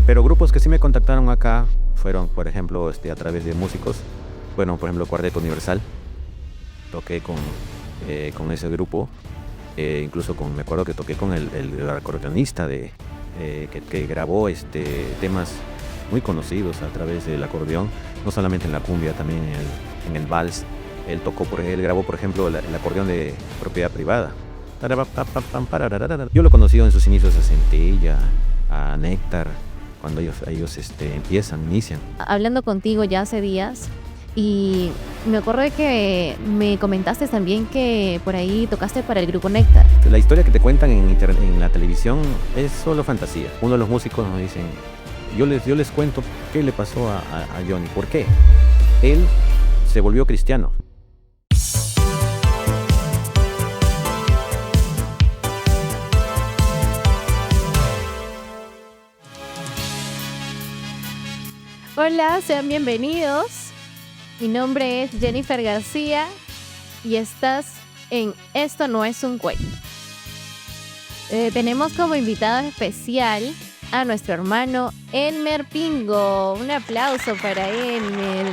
Pero grupos que sí me contactaron acá fueron, por ejemplo, a través de músicos. Bueno, por ejemplo, Cuarteto Universal. Toqué con ese grupo. Incluso me acuerdo que toqué con el acordeonista que grabó temas muy conocidos a través del acordeón, no solamente en la cumbia, también en el vals. Él grabó, por ejemplo, el acordeón de propiedad privada. Yo lo conocí en sus inicios a Centella, a Néctar, cuando ellos inician. Hablando contigo ya hace días y me acuerdo de que me comentaste también que por ahí tocaste para el grupo Néctar. La historia que te cuentan en la televisión es solo fantasía. Uno de los músicos nos dicen, yo les cuento qué le pasó a Johnny. ¿Por qué? Él se volvió cristiano. Hola, sean bienvenidos. Mi nombre es Jennifer García y estás en Esto no es un cuento. Tenemos como invitado especial a nuestro hermano Elmer Pingo. Un aplauso para Elmer.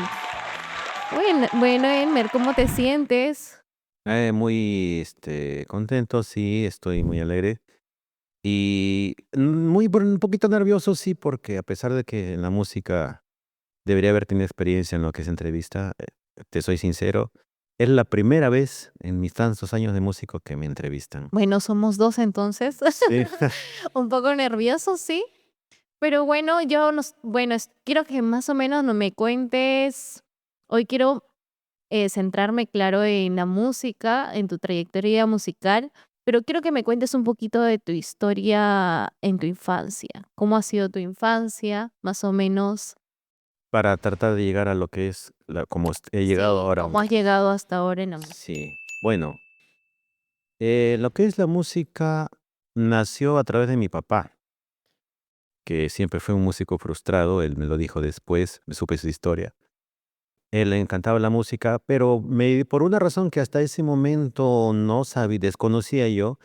Bueno, Elmer, ¿cómo te sientes? Muy contento, sí, estoy muy alegre. Y un poquito nervioso, sí, porque a pesar de que en la música debería haber tenido experiencia en lo que es entrevista, te soy sincero, es la primera vez en mis tantos años de músico que me entrevistan. Bueno, somos dos entonces. Sí. Un poco nervioso, sí. Pero bueno, quiero que más o menos no me cuentes. Hoy quiero centrarme, claro, en la música, en tu trayectoria musical, pero quiero que me cuentes un poquito de tu historia en tu infancia. ¿Cómo ha sido tu infancia, más o menos? Para tratar de llegar a lo que es como he llegado Sí, ahora. ¿cómo has llegado hasta ahora en la música? Sí, bueno, lo que es la música nació a través de mi papá, que siempre fue un músico frustrado. Él me lo dijo después, me supe su historia. Él le encantaba la música, pero por una razón que hasta ese momento no sabía, desconocía yo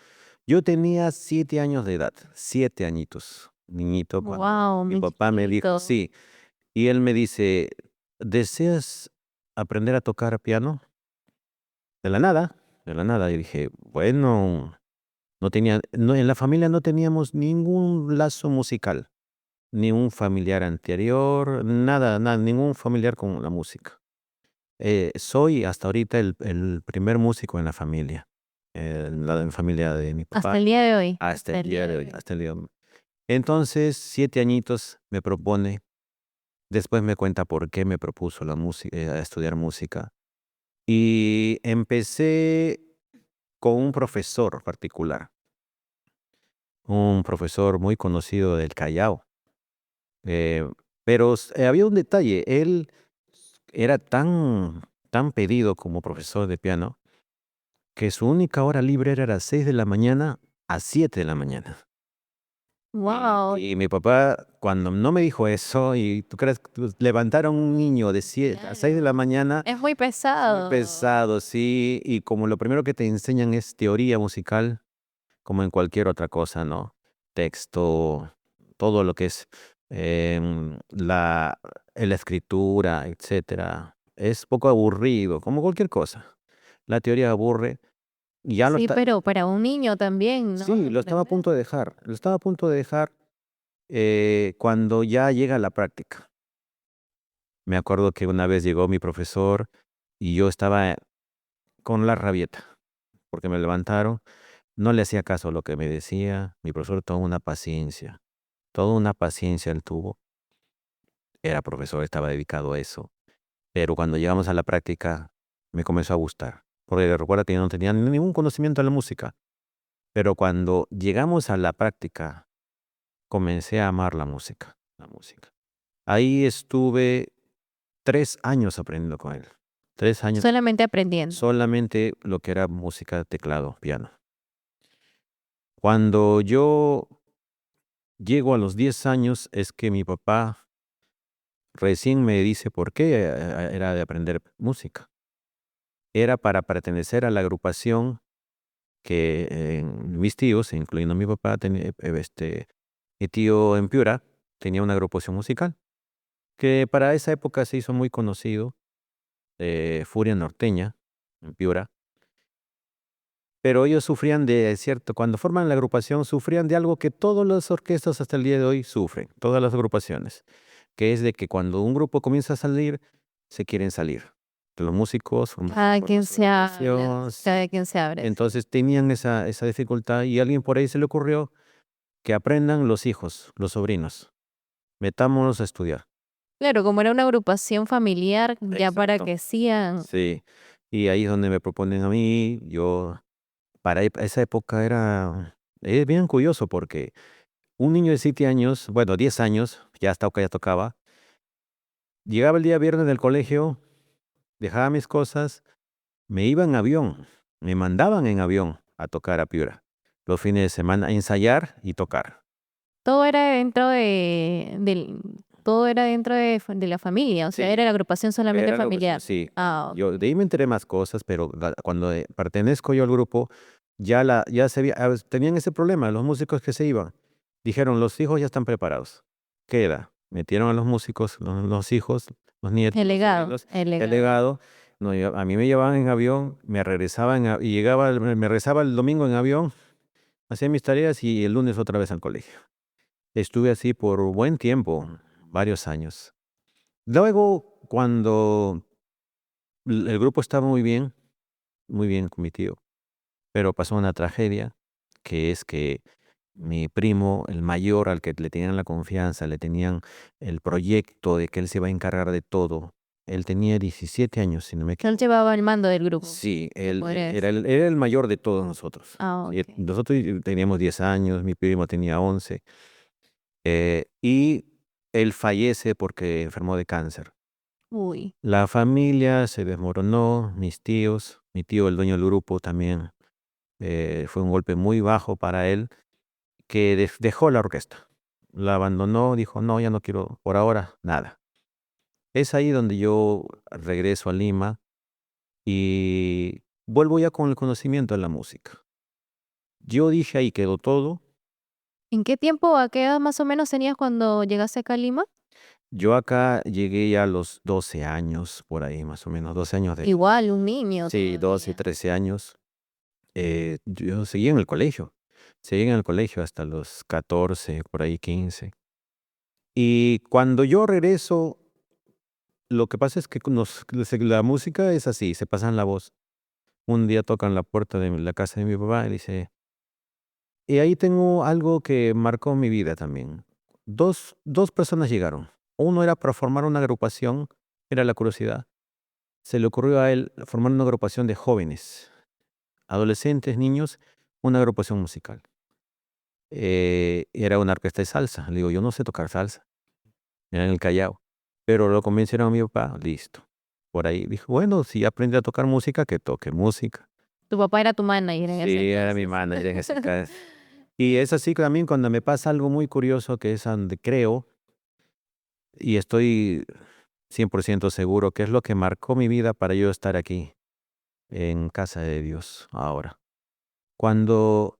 tenía 7 años de edad, 7 añitos, niñito, cuando Wow, mi muy papá me dijo, chiquito. sí, y él me dice, ¿deseas aprender a tocar piano? De la nada, de la nada. Y dije, bueno, en la familia no teníamos ningún lazo musical, ni un familiar anterior, nada, nada, ningún familiar con la música. Soy hasta ahorita el primer músico en la familia, en la familia de mi Hasta papá, el día de hoy. hasta el día de hoy, hasta el día de hoy. Entonces, 7 añitos me propone, después me cuenta por qué me propuso la música, a estudiar música. Y empecé con un profesor particular, un profesor muy conocido del Callao. Eh, pero había un detalle, él era tan pedido como profesor de piano que su única hora libre era a las 6 de la mañana a 7 de la mañana. Wow, Y mi papá, cuando no me dijo eso, y tú crees, levantar a un niño de 7 a 6 de la claro. mañana, Es muy es muy pesado. pesado, sí, y como lo primero que te enseñan es teoría musical, como en cualquier otra cosa, ¿no? Texto, todo lo que es la escritura, etcétera. Es poco aburrido, como cualquier cosa. La teoría aburre. Y ya Sí, pero para un niño también, ¿no? sí, lo estaba a Aprender. punto de dejar. Lo estaba a punto de dejar cuando ya llega la práctica. Me acuerdo que una vez llegó mi profesor y yo estaba con la rabieta, porque me levantaron. No le hacía caso a lo que me decía. Mi profesor, toda una paciencia él tuvo. Era profesor, estaba dedicado a eso. Pero cuando llegamos a la práctica, me comenzó a gustar. Porque recuerda que yo no tenía ningún conocimiento de la música. Pero cuando llegamos a la práctica, comencé a amar la música, la música. Ahí estuve 3 años aprendiendo con él. 3 años Solamente aprendiendo. solamente lo que era música, teclado, piano. Cuando yo llego a los 10 años es que mi papá recién me dice por qué era de aprender música. Era para pertenecer a la agrupación que mis tíos, incluyendo mi papá, mi tío en Piura, tenía una agrupación musical que para esa época se hizo muy conocido, Furia Norteña, en Piura. Pero ellos sufrían de cierto, cuando forman la agrupación, sufrían de algo que todas las orquestas hasta el día de hoy sufren, todas las agrupaciones, que es de que cuando un grupo comienza a salir, se quieren salir. Los músicos Cada forman quien su se abre, agrupación, cada quien se abre. entonces tenían esa dificultad y a alguien por ahí se le ocurrió que aprendan los hijos, los sobrinos, metámonos a estudiar. Claro, como era una agrupación familiar, ya para Exacto. que sigan. Sí, y ahí es donde me proponen a mí, yo, para esa época era bien curioso porque un niño de 7 años, bueno, 10 años, ya tocaba, llegaba el día viernes del colegio, dejaba mis cosas, me iba en avión, me mandaban en avión a tocar a Piura, los fines de semana, a ensayar y tocar. Todo era dentro todo era dentro de la familia, o sea, Sí, era la agrupación solamente era la ocasión, familiar. sí. Ah, Yo de ahí me enteré más cosas, pero cuando pertenezco yo al grupo, ya se tenían ese problema, los músicos que se iban. Dijeron, los hijos ya están preparados. Queda. Metieron a los músicos, los hijos, los nietos, el los legado, sobrinos, el el legado. legado. No, a mí me llevaban en avión, me regresaban y llegaba, me regresaba el domingo en avión, hacía mis tareas y el lunes otra vez al colegio. Estuve así por buen tiempo, varios años. Luego, cuando el grupo estaba muy bien con mi tío, pero pasó una tragedia, que es que mi primo, el mayor al que le tenían la confianza, le tenían el proyecto de que él se iba a encargar de todo. Él tenía 17 años, si no me Él equivoco. llevaba el mando del grupo, Sí, se él podría era decir. era el mayor de todos nosotros. Ah, Sí, ok. nosotros teníamos 10 años, mi primo tenía 11, y él fallece porque enfermó de cáncer. Uy, La familia se desmoronó, mis tíos, mi tío, el dueño del grupo, también fue un golpe muy bajo para él, que dejó la orquesta. La abandonó, dijo, no, ya no quiero, por ahora, nada. Es ahí donde yo regreso a Lima y vuelvo ya con el conocimiento de la música. Yo dije, ahí quedó todo. ¿en qué tiempo, a qué edad más o menos tenías cuando llegaste acá a Lima? Yo acá llegué ya a los 12 años, por ahí más o menos, 12 años de... Igual, un niño Sí, 12, todavía. 13 años. Yo seguí en el colegio. Seguí en el colegio hasta los 14, por ahí 15. Y cuando yo regreso, lo que pasa es que la música es así, se pasan la voz. Un día tocan la puerta de la casa de mi papá y dice, y ahí tengo algo que marcó mi vida también. Dos personas llegaron. Uno era para formar una agrupación, era la curiosidad. Se le ocurrió a él formar una agrupación de jóvenes, adolescentes, niños, una agrupación musical. Era una orquesta de salsa. Le digo, yo no sé tocar salsa. Era en el Callao. Pero lo convencieron a mi papá, listo. Por ahí dijo, bueno, si aprende a tocar música, que toque música. Tu papá era tu manager en ese Sí, era mi entonces. manager en ese caso. Y es así que también cuando me pasa algo muy curioso, que es donde creo, y estoy 100% seguro que es lo que marcó mi vida para yo estar aquí, en casa de Dios, ahora. Cuando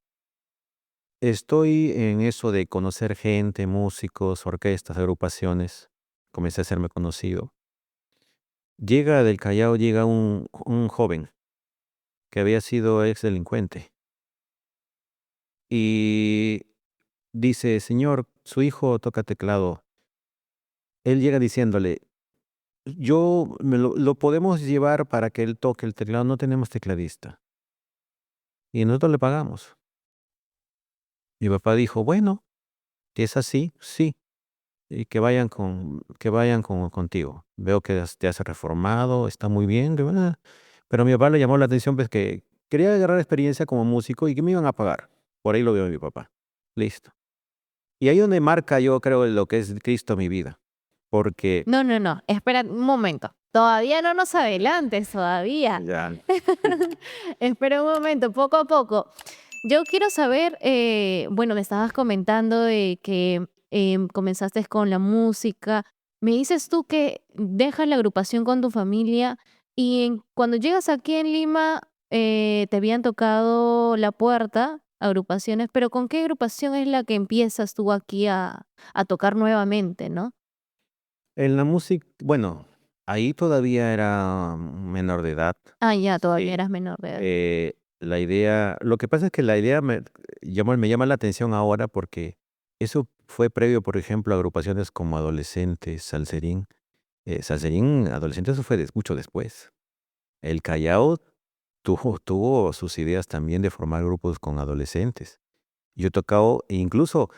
estoy en eso de conocer gente, músicos, orquestas, agrupaciones, comencé a hacerme conocido. Llega del Callao, llega un joven que había sido ex delincuente y dice, señor, su hijo toca teclado. Él llega diciéndole, yo lo podemos llevar para que él toque el teclado, no tenemos tecladista. Y nosotros le pagamos. Mi papá dijo, bueno, si es así, sí, y que vayan contigo. Veo que te has reformado, está muy bien. Pero a mi papá le llamó la atención pues, que quería agarrar experiencia como músico y que me iban a pagar. Por ahí lo veo mi papá. Listo. Y ahí donde marca yo creo lo que es Cristo mi vida. Porque No, no, no, espera un momento. Todavía no nos adelantes, todavía. ya, Espera un momento, poco a poco. Yo quiero saber, bueno, me estabas comentando de que comenzaste con la música. Me dices tú que dejas la agrupación con tu familia y cuando llegas aquí en Lima te habían tocado la puerta agrupaciones, pero ¿con qué agrupación es la que empiezas tú aquí a tocar nuevamente, no? En la música, bueno, ahí todavía era menor de edad. Ah, ya, todavía Sí. eras menor de edad. La idea, lo que pasa es que la idea me llama la atención ahora porque eso fue previo, por ejemplo, a agrupaciones como Adolescentes, Salserín. Salserín, Adolescentes, eso fue mucho después. El Callao tuvo sus ideas también de formar grupos con adolescentes. Yo he tocado, e incluso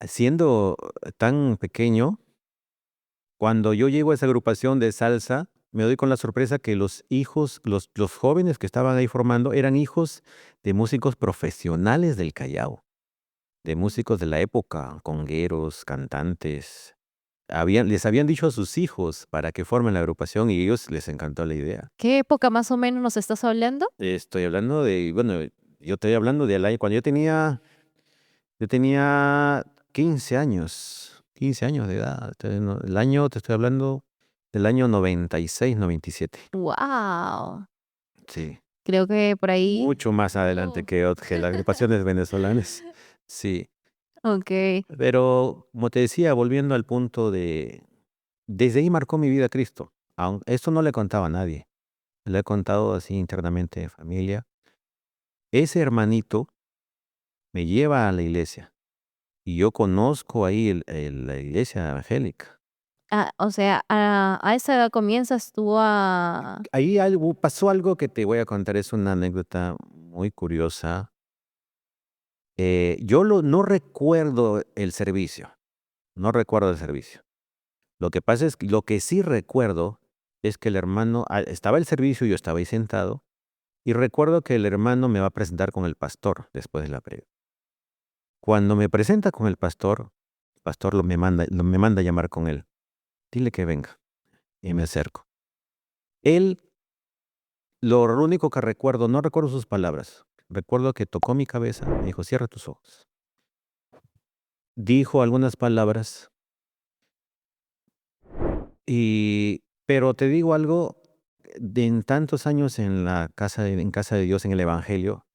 siendo tan pequeño, cuando yo llego a esa agrupación de salsa, me doy con la sorpresa que los hijos, los jóvenes que estaban ahí formando eran hijos de músicos profesionales del Callao, de músicos de la época, congueros, cantantes. Les habían dicho a sus hijos para que formen la agrupación y a ellos les encantó la idea. ¿Qué época más o menos nos estás hablando? Estoy hablando de, bueno, yo estoy hablando del año, cuando yo tenía 15 años, 15 años de edad. El año, te estoy hablando del año 96, 97. Wow. Sí, Creo que por ahí. mucho más adelante Oh. que las agrupaciones venezolanas. Sí, Ok. pero como te decía, volviendo al punto desde ahí marcó mi vida Cristo. Esto no le contaba a nadie, le he contado así internamente en familia. Ese hermanito me lleva a la iglesia y yo conozco ahí la iglesia evangélica. Ah, o sea, a esa edad comienzas tú a. Ahí pasó algo que te voy a contar, es una anécdota muy curiosa. No recuerdo el servicio, no recuerdo el servicio. Lo que pasa es que lo que sí recuerdo es que el hermano, estaba el servicio, yo estaba ahí sentado, y recuerdo que el hermano me va a presentar con el pastor después de la predica. Cuando me presenta con el pastor me manda a llamar con él. Dile que venga. Y me acerco. Él, lo único que recuerdo, no recuerdo sus palabras. Recuerdo que tocó mi cabeza, me dijo, cierra tus ojos. Dijo algunas palabras, pero te digo algo, en tantos años en casa de Dios, en el Evangelio,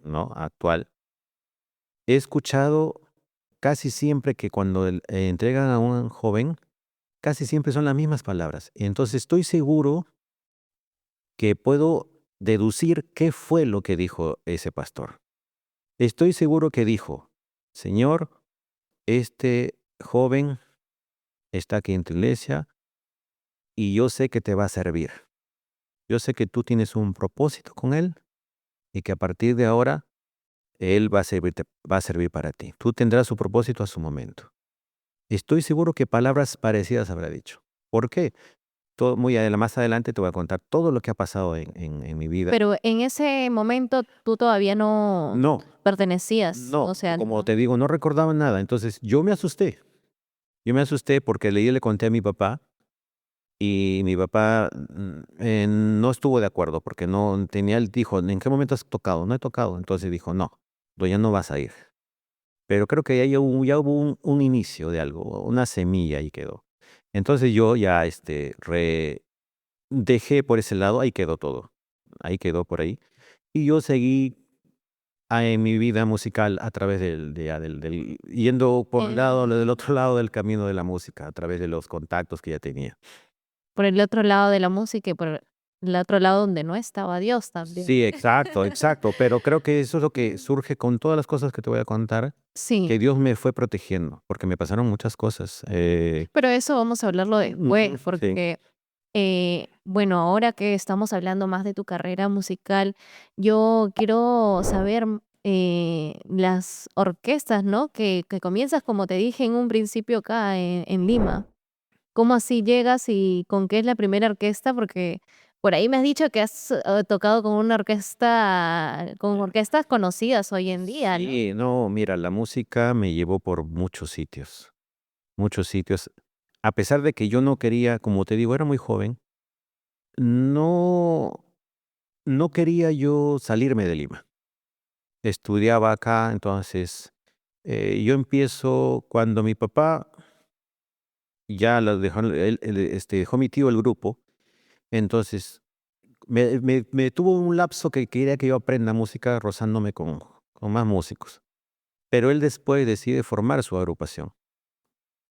¿no? Actual, he escuchado casi siempre que cuando entregan a un joven, casi siempre son las mismas palabras. Entonces estoy seguro que puedo deducir qué fue lo que dijo ese pastor. Estoy seguro que dijo, Señor, este joven está aquí en tu iglesia y yo sé que te va a servir. Yo sé que tú tienes un propósito con él y que a partir de ahora él va a servir para ti. Tú tendrás su propósito a su momento. Estoy seguro que palabras parecidas habrá dicho. ¿Por qué? Más adelante te voy a contar todo lo que ha pasado en mi vida. Pero en ese momento tú todavía no No, pertenecías, o no, sea, como no. te digo, no recordaba nada. Entonces yo me asusté. Yo me asusté porque le conté a mi papá y mi papá no estuvo de acuerdo porque no tenía, él dijo, ¿en qué momento has tocado? No he tocado. Entonces dijo, no, tú ya no vas a ir. Pero creo que ya hubo un inicio de algo, una semilla ahí quedó. Entonces yo ya dejé por ese lado, ahí quedó todo. Ahí quedó por ahí. Y yo seguí en mi vida musical a través yendo por un lado, del otro lado del camino de la música, a través de los contactos que ya tenía. Por el otro lado de la música y por el otro lado donde no estaba Dios también. Sí, exacto, exacto. Pero creo que eso es lo que surge con todas las cosas que te voy a contar, Sí, que Dios me fue protegiendo, porque me pasaron muchas cosas. pero eso vamos a hablarlo después, Ujú, sí. porque, bueno, ahora que estamos hablando más de tu carrera musical, yo quiero saber las orquestas, ¿no? Que comienzas, como te dije en un principio acá en Lima. ¿Cómo así llegas y con qué es la primera orquesta? Porque por ahí me has dicho que has tocado con una orquesta, con orquestas conocidas hoy en día, ¿no? Sí, no, mira, la música me llevó por muchos sitios, muchos sitios. A pesar de que yo no quería, como te digo, era muy joven, no, no quería yo salirme de Lima. Estudiaba acá, entonces yo empiezo cuando mi papá ya dejó mi tío el grupo, entonces me tuvo un lapso que quería que yo aprenda música rozándome con con más músicos. Pero él después decide formar su agrupación.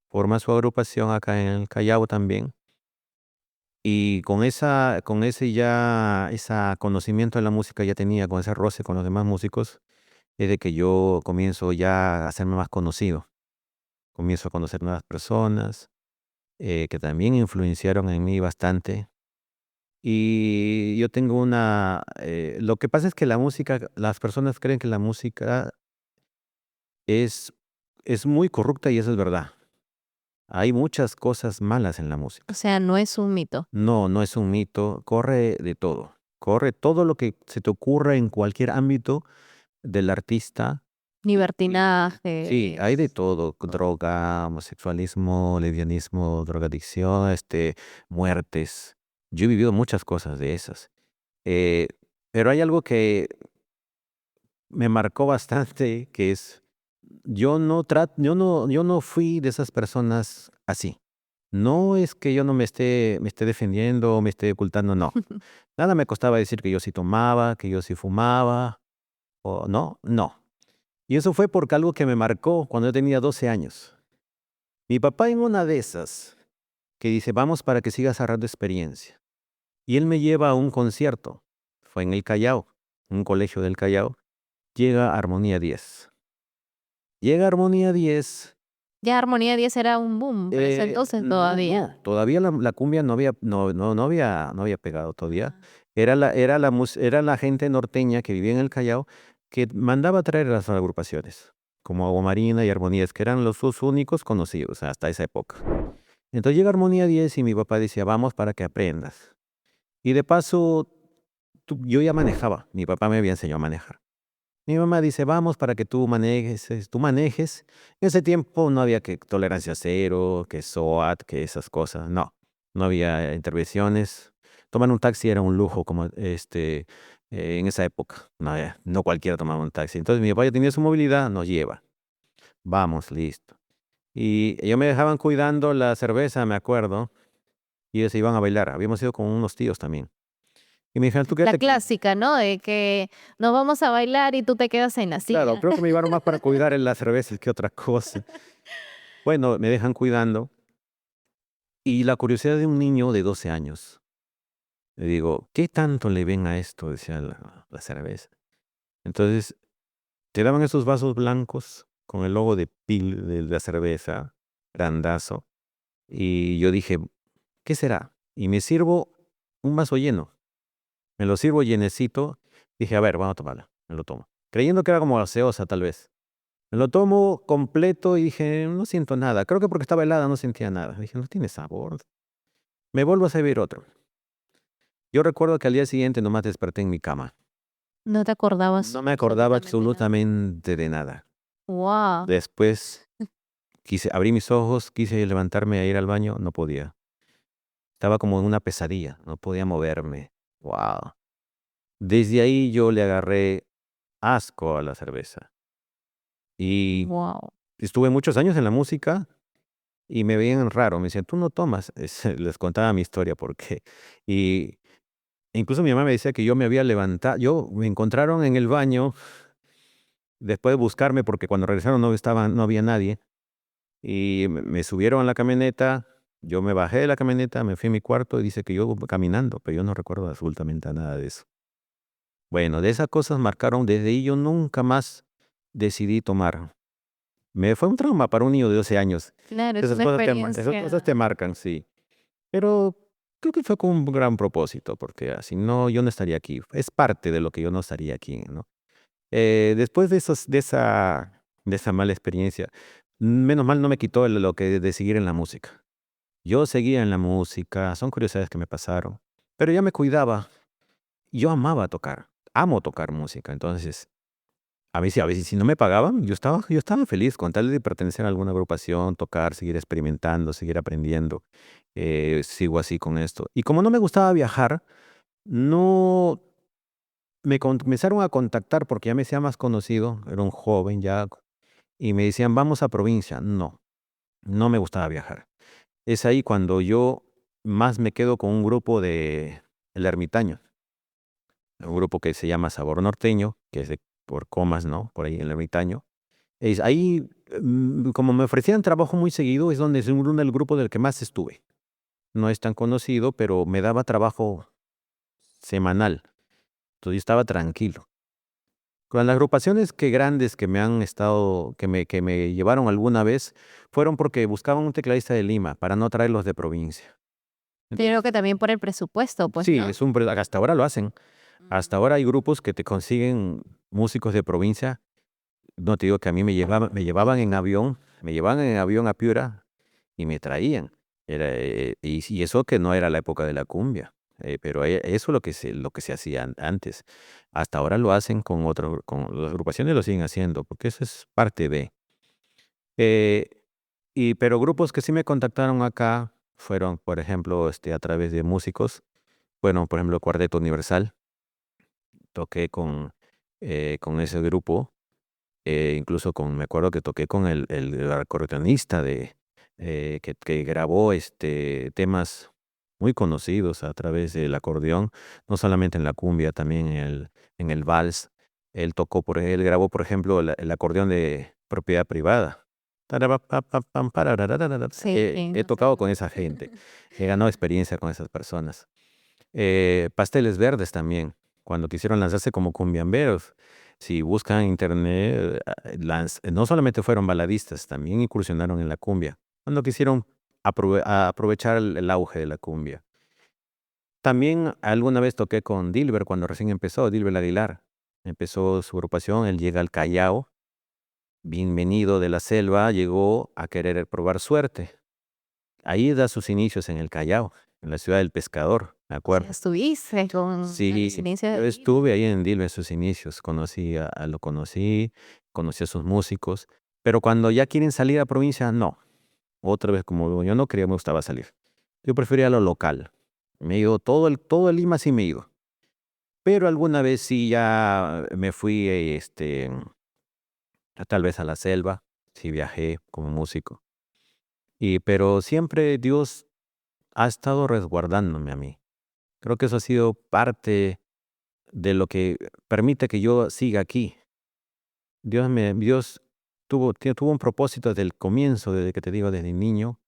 Forma su agrupación acá en el Callao también. Y con ese conocimiento de la música ya tenía, con ese roce con los demás músicos, es de que yo comienzo ya a hacerme más conocido. Comienzo a conocer nuevas personas que también influenciaron en mí bastante. Y yo tengo lo que pasa es que la música, las personas creen que la música es, es muy corrupta y eso es verdad. Hay muchas cosas malas en la O música. sea, no es un mito. No, no es un mito, corre de todo. Corre todo lo que se te ocurra en cualquier ámbito del artista. Sí, Libertinaje. hay de todo, droga, homosexualismo, lesbianismo, drogadicción, muertes. Yo he vivido muchas cosas de esas. Eh, pero hay algo que me marcó bastante, que es, yo no fui de esas personas así. No es que yo no me esté defendiendo o me esté ocultando, no. Nada me costaba decir que yo sí tomaba, que yo sí fumaba, o no, no. Y eso fue porque algo que me marcó cuando yo tenía 12 años. Mi papá en una de esas, que dice, vamos para que sigas agarrando experiencia. Y él me lleva a un concierto. Fue en el Callao, un colegio del Callao. Llega Armonía 10. Llega Armonía 10. Ya Armonía 10 era un boom, pero ese entonces No, todavía. no, todavía la cumbia no había pegado todavía. Ah. Era la gente norteña que vivía en el Callao que mandaba a traer a las agrupaciones, como Agua Marina y Armonías, que eran los dos únicos conocidos hasta esa época. Entonces llega Armonía 10 y mi papá decía, vamos para que aprendas. Y de paso, yo ya manejaba, mi papá me había enseñado a manejar. Mi mamá dice, vamos para que tú manejes. En ese tiempo no había que tolerancia cero, que SOAT, que esas cosas. No, no había intervenciones. Tomar un taxi era un lujo como en esa época. No, no cualquiera tomaba un taxi. Entonces mi papá ya tenía su movilidad, nos lleva. Vamos, listo. Y ellos me dejaban cuidando la cerveza, me acuerdo, y ellos se iban a bailar. Habíamos ido con unos tíos también. Y me dijeron, tú La quédate aquí. clásica, ¿no? De que nos vamos a bailar y tú te quedas en la Claro, silla. creo que me llevaron más para cuidar en las cervezas que otra cosa. Bueno, me dejan cuidando. Y la curiosidad de un niño de 12 años. Le digo, ¿qué tanto le ven a esto? Decía la cerveza. Entonces, te daban esos vasos blancos con el logo de PIL de la cerveza, grandazo. Y yo dije, ¿qué será? Y me sirvo un vaso lleno. Me lo sirvo llenecito. Dije, a ver, vamos a tomarla. Me lo tomo. Creyendo que era como gaseosa, tal vez. Me lo tomo completo y dije, no siento nada. Creo que porque estaba helada no sentía nada. Dije, no tiene sabor. Me vuelvo a servir otro. Yo recuerdo que al día siguiente nomás desperté en mi cama. No te acordabas No me acordaba absolutamente nada. absolutamente de nada. Wow. Después abrí mis ojos, quise levantarme a ir al baño, no podía. Estaba como en una pesadilla, no podía moverme. Wow. Desde ahí yo le agarré asco a la cerveza. Y Wow. estuve muchos años en la música y me veían raro. Me decían, tú no tomas. Les contaba mi historia porque. Y incluso mi mamá me decía que yo me había levantado. Me encontraron en el baño después de buscarme porque cuando regresaron no había nadie. Y me subieron a la camioneta. Yo me bajé de la camioneta, me fui a mi cuarto y dice que yo caminando, pero yo no recuerdo absolutamente nada de eso. Bueno, de esas cosas marcaron, desde ahí yo nunca más decidí tomar. Me fue un trauma para un niño de 12 años. Claro, es una Esas cosas te experiencia. marcan, sí. Pero creo que fue con un gran propósito, porque así no, yo no estaría aquí. Es parte de lo que yo no estaría aquí, ¿no? Después de esa mala experiencia, menos mal no me quitó lo que de seguir en la música. Yo seguía en la música, son curiosidades que me pasaron, pero ya me cuidaba. Yo amaba tocar, amo tocar música, entonces a veces si no me pagaban, yo estaba feliz con tal de pertenecer a alguna agrupación, tocar, seguir experimentando, seguir aprendiendo. Sigo así con esto. Y como no me gustaba viajar, no comenzaron a contactar porque ya me hacía más conocido, era un joven ya, y me decían, vamos a provincia. No, no me gustaba viajar. Es ahí cuando yo más me quedo con un grupo de El Ermitaño, un grupo que se llama Sabor Norteño, que es de por Comas, ¿no? Por ahí en el Ermitaño. Ahí, como me ofrecían trabajo muy seguido, es donde es uno del grupo del que más estuve. No es tan conocido, pero me daba trabajo semanal. Entonces yo estaba tranquilo. Con las agrupaciones que grandes que me han estado, que me llevaron alguna vez, fueron porque buscaban un tecladista de Lima para no traerlos de provincia. Creo Entonces, que también por el presupuesto, pues, sí, ¿no? hasta ahora lo hacen. Hasta ahora hay grupos que te consiguen músicos de provincia. No te digo que a mí me llevaban en avión a Piura y me traían. Y eso que no era la época de la cumbia, pero eso es lo que se hacía antes. Hasta ahora lo hacen con las agrupaciones lo siguen haciendo, porque eso es parte de. Eh, pero grupos que sí me contactaron acá fueron, por ejemplo, a través de músicos. Bueno, por ejemplo, Cuarteto Universal, toqué con ese grupo. Incluso me acuerdo que toqué con el acordeonista que grabó temas muy conocidos a través del acordeón, no solamente en la cumbia, también en el vals. Él grabó, por ejemplo, el acordeón de propiedad privada. Tararapapapam, pararararara. Sí, He no sé. tocado con esa gente, he ganado experiencia con esas personas. Pasteles Verdes también, cuando quisieron lanzarse como cumbiamberos. Si buscan en internet, no solamente fueron baladistas, también incursionaron en la cumbia, cuando quisieron aprovechar el auge de la cumbia. También alguna vez toqué con Dilber cuando recién empezó, Dilber Aguilar. Empezó su agrupación, él llega al Callao, bienvenido de la selva, llegó a querer probar suerte. Ahí da sus inicios en el Callao, en la ciudad del pescador, me O sea, acuerdo. estuviste con la Sí, residencia yo de Dil. estuve ahí en Dilma en sus inicios, conocí a sus músicos, pero cuando ya quieren salir a provincia, no. Otra vez, como yo no quería, me gustaba salir. Yo prefería lo local. Me he ido todo el Lima sí me he ido. Pero alguna vez sí ya me fui, tal vez a la selva, sí viajé como músico. Pero siempre Dios ha estado resguardándome a mí. Creo que eso ha sido parte de lo que permite que yo siga aquí. Dios tuvo un propósito desde el comienzo, desde que te digo, desde niño,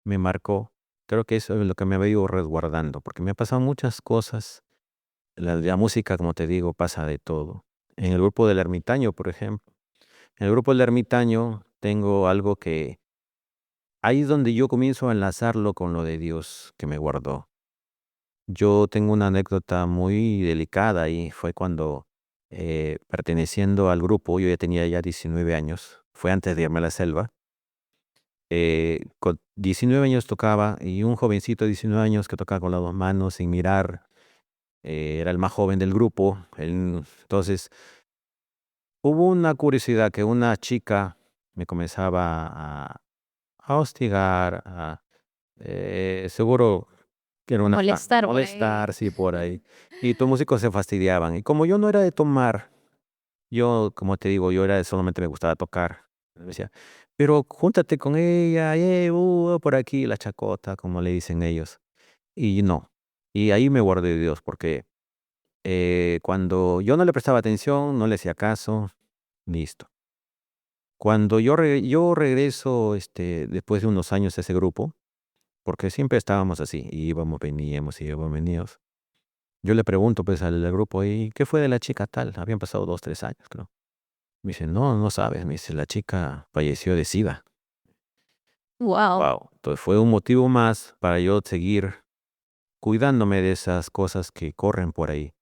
me marcó. Creo que eso es lo que me ha ido resguardando, porque me han pasado muchas cosas. La música, como te digo, pasa de todo. En el grupo del Ermitaño, por ejemplo. En el grupo del Ermitaño tengo algo que ahí es donde yo comienzo a enlazarlo con lo de Dios que me guardó. Yo tengo una anécdota muy delicada y fue cuando, perteneciendo al grupo, yo ya tenía ya 19 años, fue antes de irme a la selva. Con 19 años tocaba y un jovencito de 19 años que tocaba con las dos manos sin mirar, era el más joven del grupo. Entonces, hubo una curiosidad que una chica me comenzaba a hostigar, seguro que era A una molestar por ahí. molestar, sí, por ahí. Y tus músicos se fastidiaban. Y como yo no era de tomar, yo, como te digo, solamente me gustaba tocar. Me decía, pero júntate con ella, por aquí, la chacota, como le dicen ellos. Y no. Y ahí me guardé de Dios, porque cuando yo no le prestaba atención, no le hacía caso, listo. Cuando yo regreso, después de unos años a ese grupo, porque siempre estábamos así, íbamos, veníamos. Yo le pregunto pues al grupo, ¿y qué fue de la chica tal? Habían pasado 2, 3 años, creo. Me dice, no, no sabes, me dice, la chica falleció de SIDA. Wow. Wow. Entonces fue un motivo más para yo seguir cuidándome de esas cosas que corren por ahí.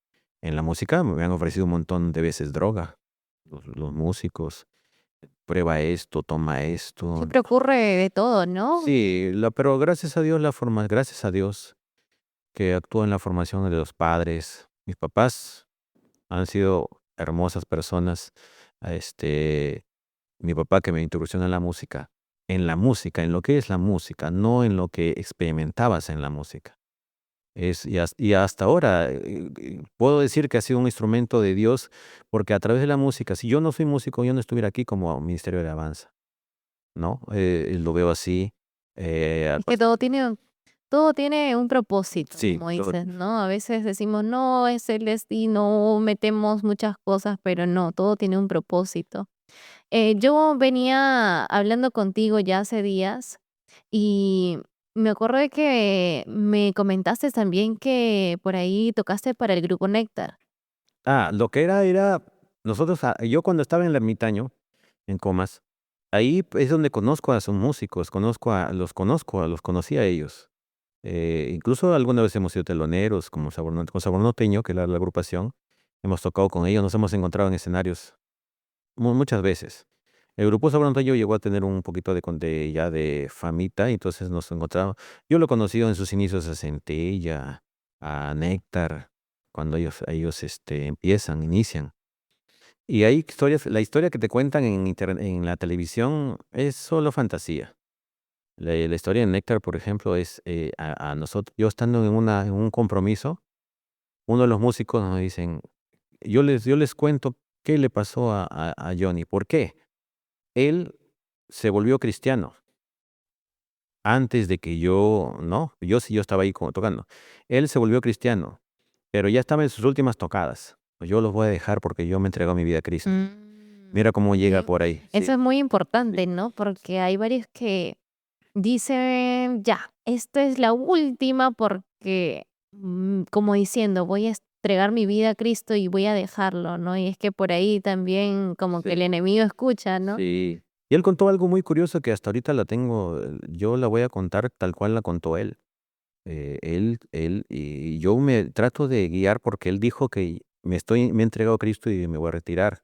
En la música me han ofrecido un montón de veces droga, los músicos. Prueba esto, toma esto. Siempre ocurre de todo, ¿no? Sí, pero gracias a Dios que actúa en la formación de los padres. Mis papás han sido hermosas personas. A mi papá que me introdujo en lo que es la música, no en lo que experimentabas en la música. Y hasta ahora puedo decir que ha sido un instrumento de Dios, porque a través de la música, si yo no soy músico, yo no estuviera aquí como Ministerio de Alabanza, ¿no? Lo veo así. Es que todo tiene todo tiene un propósito, Sí, como dices, ¿no? A veces decimos, no, es el destino, metemos muchas cosas, pero no, todo tiene un propósito. Yo venía hablando contigo ya hace días y me acuerdo de que me comentaste también que por ahí tocaste para el grupo Néctar. lo que era nosotros, yo cuando estaba en el ermitaño, en Comas, ahí es donde conozco a sus músicos, los conocí a ellos. Incluso alguna vez hemos sido teloneros como con Sabor Norteño, que era la agrupación. Hemos tocado con ellos, nos hemos encontrado en escenarios muchas veces. El grupo Sabor Norteño llegó a tener un poquito ya de famita, y entonces nos encontramos. Yo lo he conocido en sus inicios a Centella, a Néctar, cuando ellos inician. Y hay historias, la historia que te cuentan en la televisión es solo fantasía. La historia de Néctar, por ejemplo, es a nosotros, yo estando en un compromiso, uno de los músicos nos dicen, yo les cuento qué le pasó a Johnny. ¿Por qué? Él se volvió cristiano antes de que yo, no, yo estaba ahí como tocando. Él se volvió cristiano, pero ya estaba en sus últimas tocadas. Pues yo los voy a dejar porque yo me entrego mi vida a Cristo. Mira cómo llega Sí. por ahí. Eso Sí, es muy sí. importante, ¿no? Porque hay varios que dicen, ya, esta es la última porque, como diciendo, voy a entregar mi vida a Cristo y voy a dejarlo, ¿no? Y es que por ahí también como que el Sí. enemigo escucha, ¿no? Sí. Y él contó algo muy curioso que hasta ahorita la tengo, yo la voy a contar tal cual la contó él. Y yo me trato de guiar porque él dijo que me he entregado a Cristo y me voy a retirar.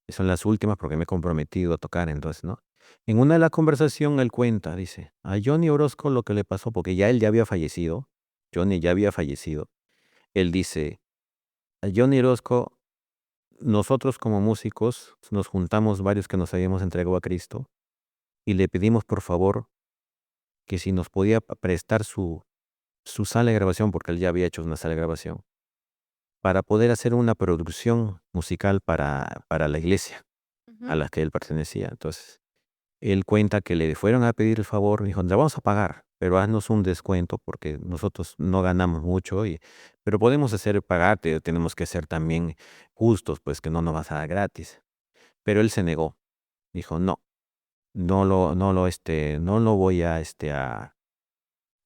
Son las últimas porque me he comprometido a tocar, entonces, ¿no? En una de la conversación él cuenta, dice, a Johnny Orozco lo que le pasó, porque ya él ya había fallecido, Johnny ya había fallecido. Él dice, a Johnny Orozco, nosotros como músicos nos juntamos varios que nos habíamos entregado a Cristo y le pedimos por favor que si nos podía prestar su sala de grabación, porque él ya había hecho una sala de grabación, para poder hacer una producción musical para la iglesia a Ujú. la que él pertenecía. Entonces, él cuenta que le fueron a pedir el favor, dijo, te vamos a pagar, pero haznos un descuento porque nosotros no ganamos mucho, pero podemos pagarte, tenemos que ser también justos, pues que no nos vas a dar gratis. Pero él se negó, dijo, no, no lo voy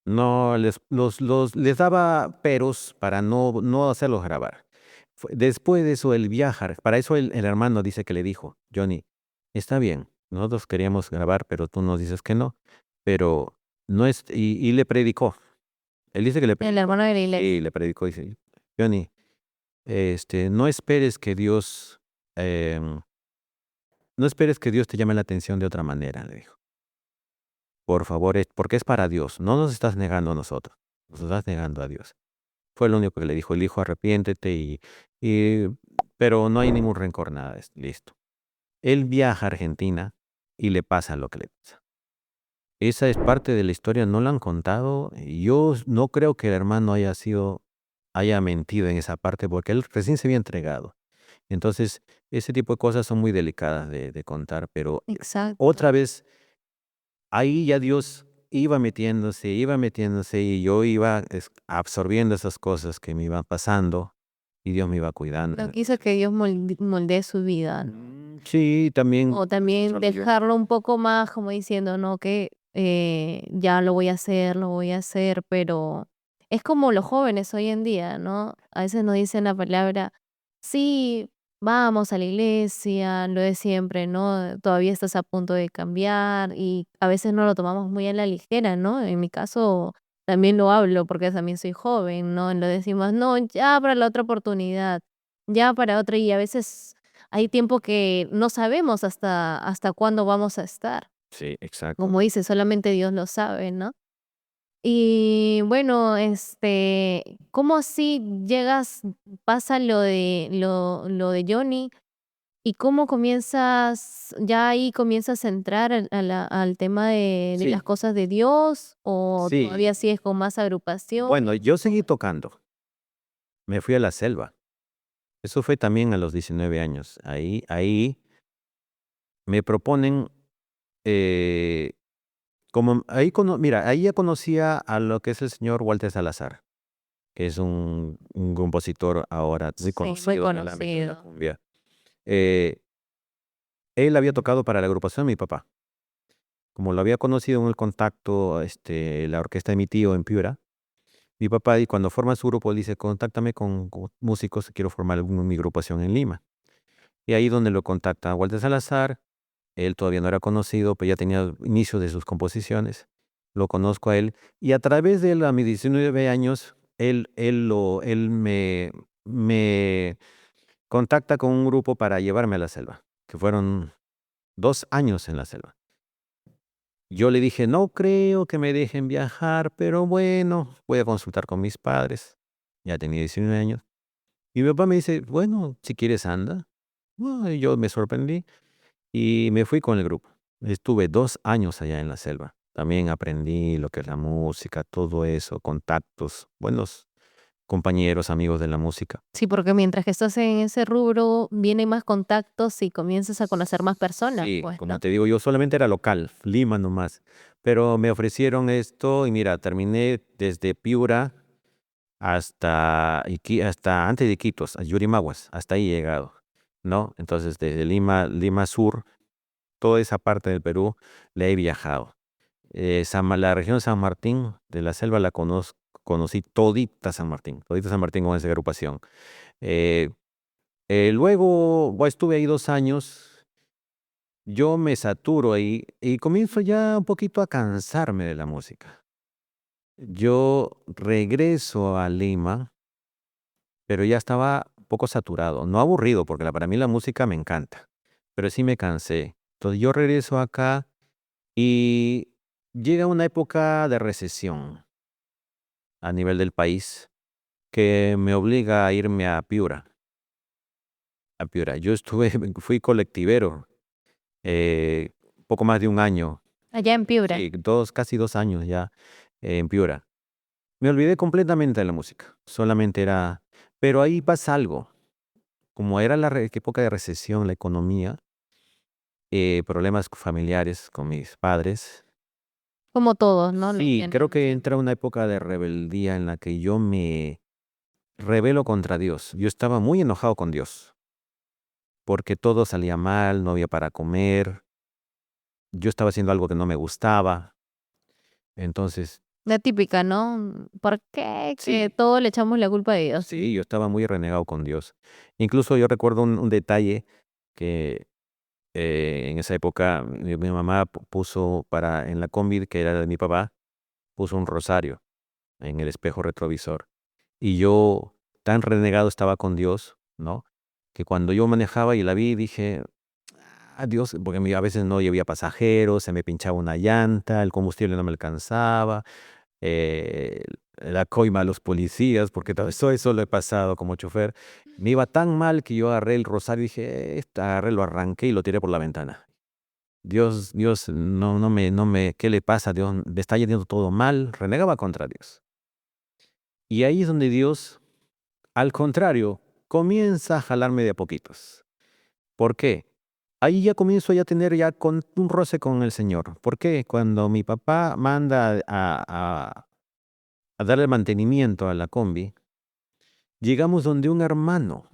no, les daba peros para no hacerlos grabar. Después de eso, el viajar, para eso el hermano dice que le dijo, Johnny, está bien, nosotros queríamos grabar, pero tú nos dices que no, pero no es, y le predicó. Él dice que le El predicó. hermano de la Sí, iglesia. le predicó, dice, Johnny, no esperes que Dios, em, no esperes que Dios te llame la atención de otra manera, le dijo. Por favor, porque es para Dios, no nos estás negando a nosotros, nos estás negando a Dios. Fue lo único que le dijo. El hijo, arrepiéntete y pero no hay ningún rencor, nada, listo. Él viaja a Argentina y le pasa lo que le pasa. Esa es parte de la historia, no la han contado. Yo no creo que el hermano haya mentido en esa parte porque él recién se había entregado. Entonces, ese tipo de cosas son muy delicadas de contar, pero Exacto. otra vez, ahí ya Dios iba metiéndose y yo iba absorbiendo esas cosas que me iban pasando y Dios me iba cuidando. No quiso que Dios moldee su vida, ¿no? Sí, también. O también dejarlo un poco más como diciendo, no, que ya lo voy a hacer, pero es como los jóvenes hoy en día, ¿no? A veces nos dicen la palabra, sí, vamos a la iglesia, lo de siempre, ¿no? Todavía estás a punto de cambiar y a veces no lo tomamos muy a la ligera, ¿no? En mi caso también lo hablo porque también soy joven, ¿no? Lo decimos, no, ya para la otra oportunidad, ya para otra y a veces hay tiempo que no sabemos hasta cuándo vamos a estar. Sí, exacto. Como dice, solamente Dios lo sabe, ¿no? Y bueno, ¿cómo así llegas, pasa lo de Johnny y cómo comienzas, ya ahí comienzas a entrar al tema de las Sí, cosas de Dios o sí. todavía sigues con más Bueno, agrupaciones? yo seguí tocando. Me fui a la selva. Eso fue también a los 19 años. Ahí me proponen, eh, Como ahí, mira, ahí ya conocía a lo que es el señor Walter Salazar, que es un compositor ahora muy Sí, muy conocido en el ámbito de la conocido. cumbia. Eh, Él había tocado para la agrupación de mi papá. Como lo había conocido en el contacto, la orquesta de mi tío en Piura, mi papá, y cuando forma su grupo, él dice, contáctame con músicos, quiero formar mi agrupación en Lima. Y ahí donde lo contacta Walter Salazar. Él todavía no era conocido, pero ya tenía inicio de sus composiciones. Lo conozco a él. Y a través de él, a mis 19 años, él me contacta con un grupo para llevarme a la selva, que fueron 2 años en la selva. Yo le dije, no creo que me dejen viajar, pero bueno, voy a consultar con mis padres. Ya tenía 19 años. Y mi papá me dice, bueno, si quieres anda. Bueno, y yo me sorprendí. Y me fui con el grupo. Estuve 2 años allá en la selva. También aprendí lo que es la música, todo eso, contactos, buenos compañeros, amigos de la música. Sí, porque mientras que estás en ese rubro, vienen más contactos y comienzas a conocer más personas, Sí, pues, como ¿no? te digo, yo solamente era local, Lima nomás. Pero me ofrecieron esto y mira, terminé desde Piura hasta antes de Iquitos, a Yurimaguas, hasta ahí he llegado, ¿no? Entonces, desde Lima Sur, toda esa parte del Perú, le he viajado. La región de San Martín de la Selva conocí todita San Martín con esa agrupación. Eh, Luego estuve ahí 2 años, yo me saturo ahí y comienzo ya un poquito a cansarme de la música. Yo regreso a Lima, pero ya estaba un poco saturado, no aburrido, porque para mí la música me encanta, pero sí me cansé. Entonces yo regreso acá y llega una época de recesión a nivel del país que me obliga a irme a Piura, a Piura. Fui colectivero, poco más de un año, Allá en Piura. sí, casi 2 años ya en Piura. Me olvidé completamente de la música, solamente era, pero ahí pasa algo, como era época de recesión, la economía, problemas familiares con mis padres. Como todos, ¿no? Lo Sí, creo tienen que siempre. entra una época de rebeldía en la que yo me rebelo contra Dios. Yo estaba muy enojado con Dios porque todo salía mal, no había para comer, yo estaba haciendo algo que no me gustaba. Entonces, La típica, ¿no? ¿Por qué que sí, todo le echamos la culpa a Dios? sí, yo estaba muy renegado con Dios. Incluso yo recuerdo un detalle que en esa época mi mamá puso en la combi que era de mi papá, puso un rosario en el espejo retrovisor. Y yo tan renegado estaba con Dios, ¿no? Que cuando yo manejaba y la vi, dije, Dios, porque a veces no había pasajeros, se me pinchaba una llanta, el combustible no me alcanzaba, eh, la coima a los policías, porque todo eso lo he pasado como chofer. Me iba tan mal que yo agarré el rosario y dije, agarré, lo arranqué y lo tiré por la ventana. Dios, ¿qué le pasa a Dios? Me está yendo todo mal, renegaba contra Dios. Y ahí es donde Dios, al contrario, comienza a jalarme de a poquitos. ¿Por qué? Ahí ya comienzo a tener ya con un roce con el Señor. ¿Por qué? Cuando mi papá manda a darle mantenimiento a la combi, llegamos donde un hermano.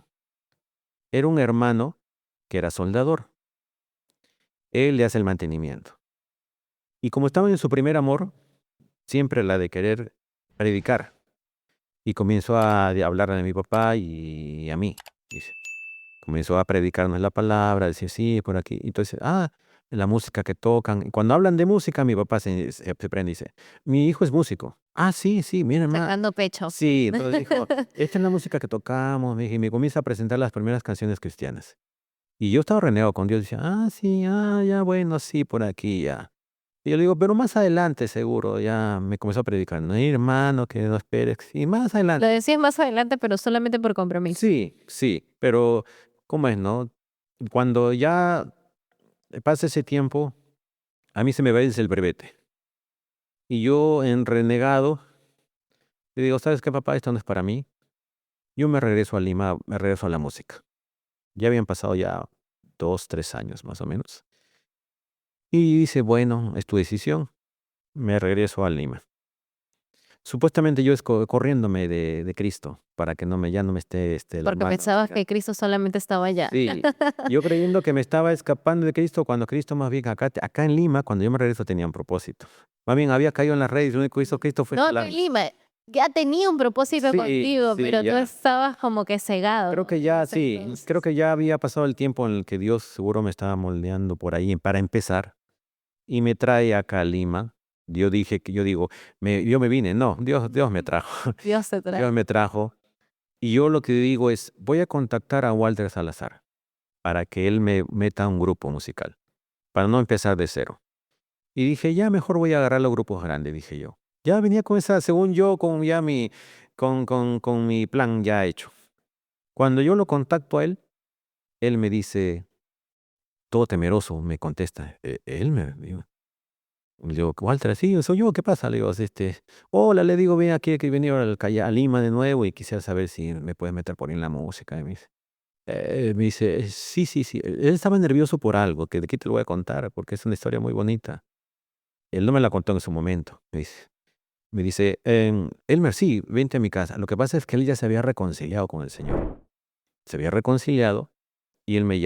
Era un hermano que era soldador. Él le hace el mantenimiento. Y como estaba en su primer amor, siempre la de querer predicar. Y comenzó a hablar de mi papá y a mí, dice. Comenzó a predicarnos la palabra, decir, sí, por aquí. Entonces, la música que tocan. Y cuando hablan de música, mi papá se prende y dice, mi hijo es músico. Ah, sí, sí, miren, ma. Sacando pecho. Sí, entonces dijo, esta es la música que tocamos, me dije, y me comienza a presentar las primeras canciones cristianas. Y yo estaba renegado con Dios, decía, sí, ya, bueno, sí, por aquí, ya. Y yo le digo, pero más adelante seguro, ya me comenzó a predicar, no, hermano, que no esperes, y más Lo adelante. decías más adelante, pero solamente por compromiso. Sí, sí, pero ¿cómo es, no? Cuando ya pasa ese tiempo, a mí se me vence el brevete. Y yo, en renegado, le digo, ¿sabes qué, papá? Esto no es para mí. Yo me regreso a Lima, me regreso a la música. Ya habían pasado ya 2, 3 años más o menos. Y dice, bueno, es tu decisión. me regreso a Lima. Supuestamente yo corriéndome de Cristo para que ya no me esté las Porque manos. pensabas que Cristo solamente estaba allá. Sí, yo creyendo que me estaba escapando de Cristo cuando Cristo más bien acá en Lima, cuando yo me regreso tenía un propósito. Más bien había caído en las redes, lo único que hizo Cristo fue No, que jalarme. Lima ya tenía un propósito Sí, contigo, sí, pero tú ya. estabas como que Creo cegado que en ya, ese sí, creo entonces. que ya había pasado el tiempo en el que Dios seguro me estaba moldeando por ahí para empezar y me trae acá a Lima. Yo digo, yo me vine, no, Dios me trajo, Dios te Dios trajo. me trajo. Y yo lo que digo es, voy a contactar a Walter Salazar para que él me meta a un grupo musical, para no empezar de cero. Y dije, ya mejor voy a agarrar los grupos grandes, dije yo. Ya venía con esa, según yo, con ya con mi plan ya hecho. Cuando yo lo contacto a él me dice, todo temeroso, me contesta, él me digo, le digo, Walter, sí, soy yo, ¿qué pasa? Le digo, hola, le digo, ven aquí, que he venido a Lima de nuevo y quisiera saber si me puedes meter por ahí en la música. Y me dice, sí, sí, sí. Él estaba nervioso por algo, que de aquí te lo voy a contar, porque es una historia muy bonita. Él no me la contó en su momento, me dice. Me dice, Elmer, sí, vente a mi casa. Lo que pasa es que él ya se había reconciliado con el Señor. Se había reconciliado y él me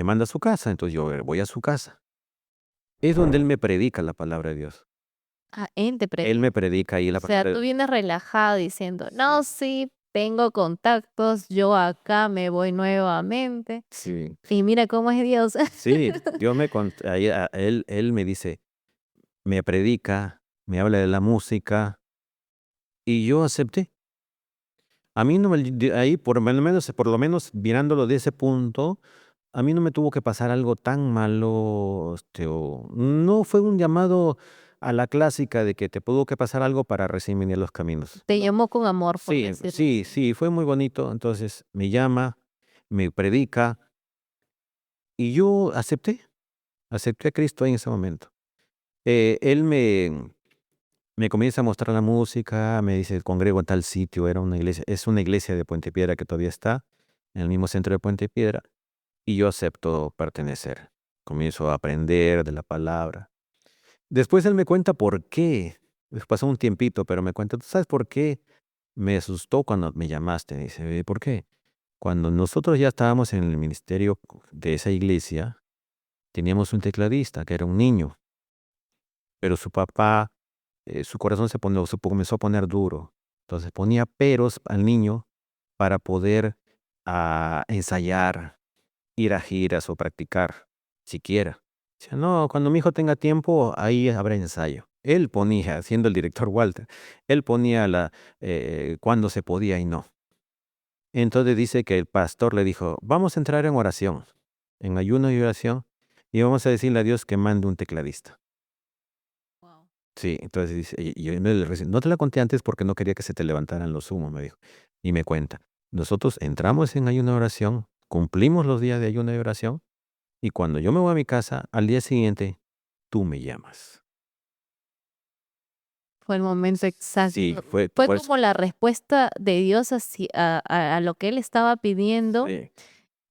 manda a su casa, entonces yo voy a su casa. Es donde él me predica la palabra de Dios. Ah, él te Él predijo. me predica ahí O la sea, palabra de tú Dios. vienes relajado diciendo, no, Sí, sí, tengo contactos, yo acá me voy nuevamente. sí, Y mira cómo es Dios. sí. Él me dice, me predica, me habla de la música y yo acepté. A mí no me, ahí por lo menos mirándolo de ese punto, a mí no me tuvo que pasar algo tan malo, no fue un llamado a la clásica de que te tuvo que pasar algo para recién venir a los caminos. Te No. llamó con amor, por Sí, decirlo sí, así. sí, fue muy bonito. Entonces me llama, me predica y yo acepté a Cristo ahí en ese momento. Él me comienza a mostrar la música, me dice, congrego en tal sitio, es una iglesia de Puente Piedra que todavía está, en el mismo centro de Puente Piedra, y yo acepto pertenecer. Comienzo a aprender de la palabra. Después él me cuenta por qué. Pasó un tiempito, pero me cuenta, ¿tú sabes por qué me asustó cuando me llamaste? Dice, ¿por qué? Cuando nosotros ya estábamos en el ministerio de esa iglesia, teníamos un tecladista que era un niño, pero su papá, su corazón comenzó a poner duro. Entonces ponía peros al niño para poder ensayar, ir a giras o practicar, siquiera. Dice, no, cuando mi hijo tenga tiempo, ahí habrá ensayo. Él ponía, siendo el director Walter, él ponía cuándo se podía y no. Entonces dice que el pastor le dijo, vamos a entrar en oración, en ayuno y oración, y vamos a decirle a Dios que mande un tecladista. Wow. Sí, entonces dice, y yo no te la conté antes porque no quería que se te levantaran los humos, me dijo. Y me cuenta, nosotros entramos en ayuno y oración, cumplimos los días de ayuno y oración, y cuando yo me voy a mi casa, al día siguiente, tú me llamas. Fue el momento Sí, exacto. fue Fue por eso. como la respuesta de Dios a lo que él estaba pidiendo, Sí,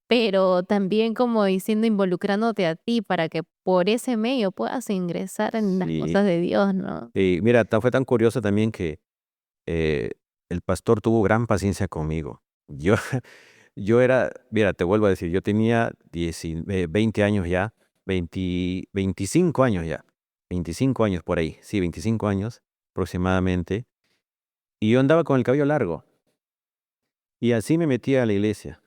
pero también como diciendo, involucrándote a ti para que por ese medio puedas ingresar en las sí. cosas de Dios, ¿no? Y mira, fue tan curioso también que eh, el pastor tuvo gran paciencia conmigo. Yo, mira, te vuelvo a decir, yo tenía 20 años ya, 25 años ya, 25 años por ahí, sí, 25 años aproximadamente, y yo andaba con el cabello largo, y así me metía a la iglesia.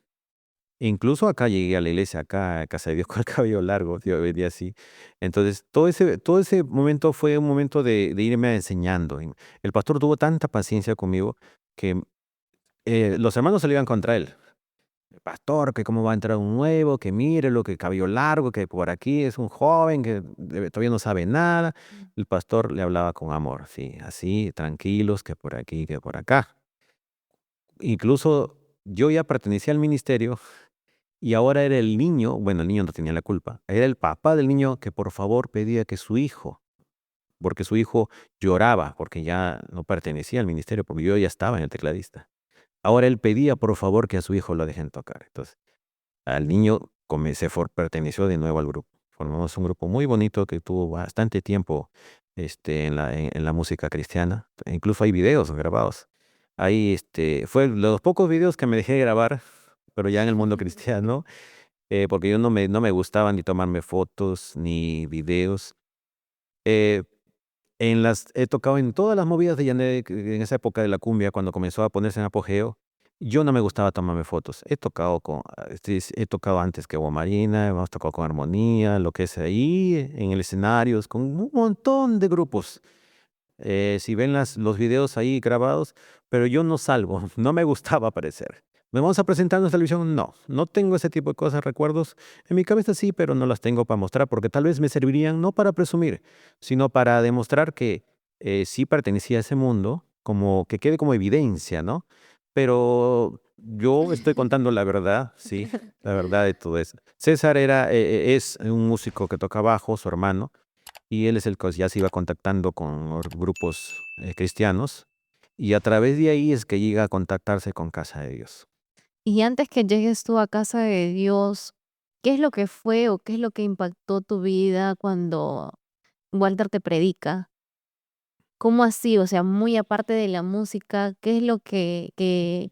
Incluso acá llegué a la iglesia, acá a Casa de Dios con el cabello largo, yo venía así. Entonces, todo ese momento fue un momento de irme enseñando. El pastor tuvo tanta paciencia conmigo que los hermanos se le iban contra él. Pastor, que cómo va a entrar un nuevo, que mírelo, que cabello largo, que por aquí es un joven que todavía no sabe nada. El pastor le hablaba con amor, sí, así, tranquilos, que por aquí, que por acá. Incluso yo ya pertenecía al ministerio y ahora era el niño, bueno, el niño no tenía la culpa, era el papá del niño que por favor pedía que su hijo, porque su hijo lloraba, porque ya no pertenecía al ministerio, porque yo ya estaba en el tecladista. Ahora él pedía por favor que a su hijo lo dejen tocar. Entonces, al niño perteneció de nuevo al grupo. Formamos un grupo muy bonito que tuvo bastante tiempo en la música cristiana. Incluso hay videos grabados. Ahí fue los pocos videos que me dejé grabar, pero ya en el mundo cristiano, porque yo no me gustaba ni tomarme fotos ni videos. Eh, He tocado en todas las movidas de Yané, en esa época de la cumbia, cuando comenzó a ponerse en apogeo. Yo no me gustaba tomarme fotos. He tocado antes que Agua Marina, hemos tocado con Armonía, lo que es ahí, en el escenario, con un montón de grupos. Si ven los videos ahí grabados, pero yo no salgo, no me gustaba aparecer. ¿Me vamos a presentar en la televisión? No, no tengo ese tipo de cosas, recuerdos. En mi cabeza sí, pero no las tengo para mostrar, porque tal vez me servirían no para presumir, sino para demostrar que sí pertenecía a ese mundo, como que quede como evidencia, ¿no? Pero yo estoy contando la verdad, sí, la verdad de todo eso. César es un músico que toca bajo, su hermano, y él es el que ya se iba contactando con los grupos cristianos, y a través de ahí es que llega a contactarse con Casa de Dios. Y antes que llegues tú a casa de Dios, ¿qué es lo que fue o qué es lo que impactó tu vida cuando Walter te predica? ¿Cómo así? O sea, muy aparte de la música, ¿qué es lo que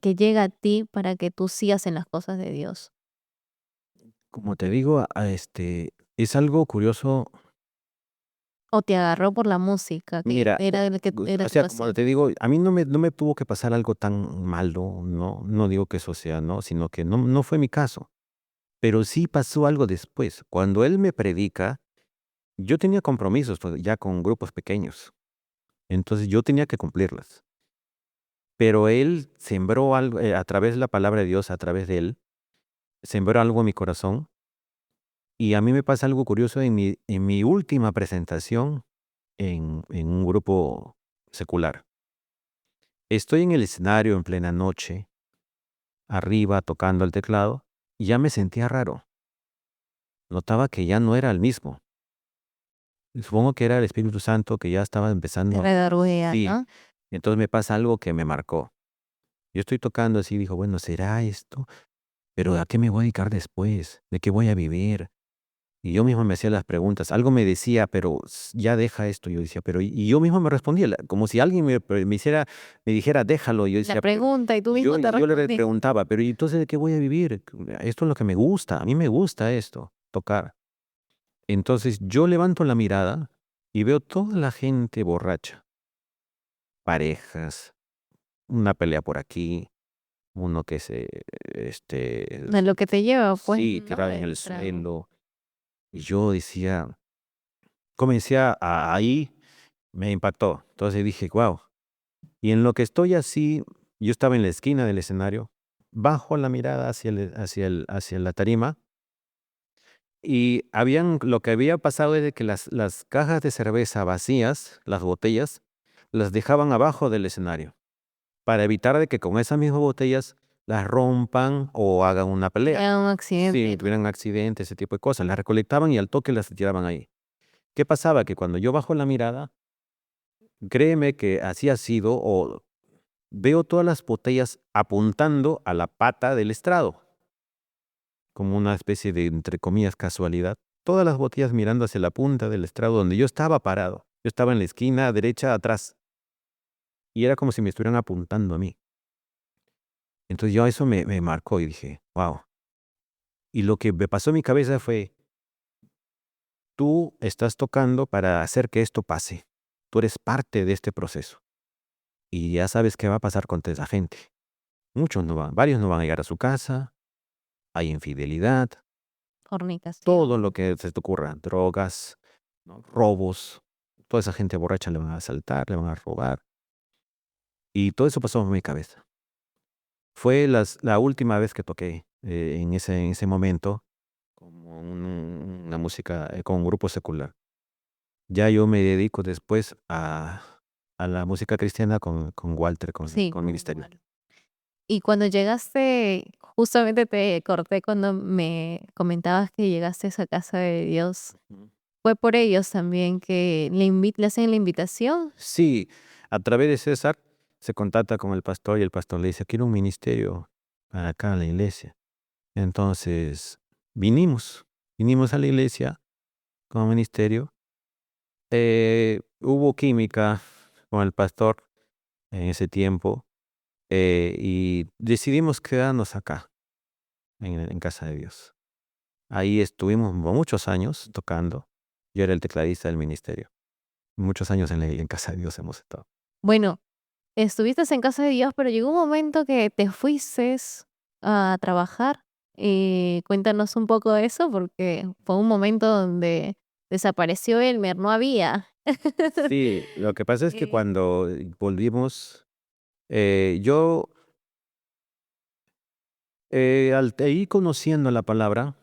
llega a ti para que tú sigas en las cosas de Dios? Como te digo, es algo curioso. ¿O te agarró por la música, que Mira, era lo que era o tu sea, como pasión? te digo, a mí no me tuvo que pasar algo tan malo, no digo que eso sea, ¿no? Sino que no fue mi caso. Pero sí pasó algo después. Cuando él me predica, yo tenía compromisos pues, ya con grupos pequeños. Entonces yo tenía que cumplirlas. Pero él sembró algo, a través de la palabra de Dios, a través de él, sembró algo en mi corazón. Y a mí me pasa algo curioso en mi última presentación en un grupo secular. Estoy en el escenario en plena noche, arriba tocando el teclado, y ya me sentía raro. Notaba que ya no era el mismo. Supongo que era el Espíritu Santo que ya estaba Te empezando. redarguía, Sí. ¿no? Entonces me pasa algo que me marcó. Yo estoy tocando así, dijo, bueno, ¿será esto? Pero ¿a qué me voy a dedicar después? ¿De qué voy a vivir? Y yo mismo me hacía las preguntas. Algo me decía, pero ya deja esto. Yo decía, pero y yo mismo me respondía, como si alguien me dijera, déjalo. Yo La decía, pero pregunta y tú yo, mismo te yo le respondí. preguntaba, pero ¿y entonces de qué voy a vivir? Esto es lo que me gusta. A mí me gusta esto, tocar. Entonces yo levanto la mirada y veo toda la gente borracha, parejas, una pelea por aquí, uno que A lo que te lleva, pues, sí, ¿no? tirado en El el trago. suelo. Y yo decía, comencé ahí, me impactó. Entonces dije, wow. Y en lo que estoy así, yo estaba en la esquina del escenario, bajo la mirada hacia la tarima, y lo que había pasado es de que las cajas de cerveza vacías, las botellas, las dejaban abajo del escenario, para evitar de que con esas mismas botellas las rompan o hagan una pelea. Era un Si accidente, ¿no? tuvieran un accidente, ese tipo de cosas, las recolectaban y al toque las tiraban ahí. ¿Qué pasaba? Que cuando yo bajo la mirada, créeme que así ha sido, o veo todas las botellas apuntando a la pata del estrado, como una especie de, entre comillas, casualidad. Todas las botellas mirando hacia la punta del estrado donde yo estaba parado. Yo estaba en la esquina derecha atrás y era como si me estuvieran apuntando a mí. Entonces yo eso me marcó y dije, wow. Y lo que me pasó en mi cabeza fue, tú estás tocando para hacer que esto pase. Tú eres parte de este proceso. Y ya sabes qué va a pasar con toda esa gente. Varios no van a llegar a su casa, hay infidelidad, todo lo Fornicación. que se te ocurra, drogas, ¿no? Robos, toda esa gente borracha le van a asaltar, le van a robar. Y todo eso pasó en mi cabeza. Fue la última vez que toqué en ese momento como una música con un grupo secular. Ya yo me dedico después a la música cristiana con Walter, con, Sí, con Ministerio. y cuando llegaste, justamente te corté cuando me comentabas que llegaste a esa casa de Dios. Ujú. ¿Fue por ellos también que le hacen la invitación? Sí, a través de César se contacta con el pastor y el pastor le dice, quiero un ministerio para acá en la iglesia. Entonces vinimos a la iglesia como ministerio. hubo química con el pastor en ese tiempo y decidimos quedarnos acá, en casa de Dios. Ahí estuvimos muchos años tocando. Yo era el tecladista del ministerio. Muchos años en casa de Dios hemos estado. Bueno, estuviste en casa de Dios, pero llegó un momento que te fuiste a trabajar. Cuéntanos un poco de eso, porque fue un momento donde desapareció Elmer, no había. Sí, lo que pasa es que Eh, cuando volvimos, yo al ir conociendo la palabra,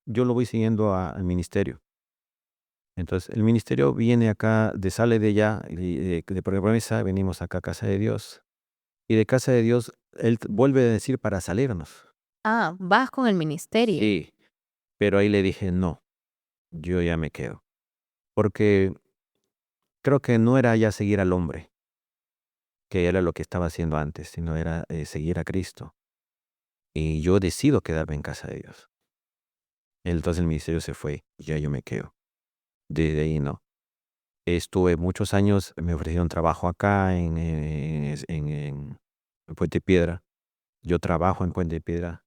yo lo voy siguiendo al ministerio. Entonces, el ministerio viene acá, sale de allá, de promesa, venimos acá a casa de Dios. Y de casa de Dios, él vuelve a decir para salirnos. vas con el ministerio. Sí, pero ahí le dije, no, yo ya me quedo. Porque creo que no era ya seguir al hombre, que era lo que estaba haciendo antes, sino era seguir a Cristo. Y yo decido quedarme en casa de Dios. Entonces el ministerio se fue, y ya yo me quedo. Desde ahí no. Estuve muchos años, me ofrecieron trabajo acá en Puente Piedra. Yo trabajo en Puente Piedra.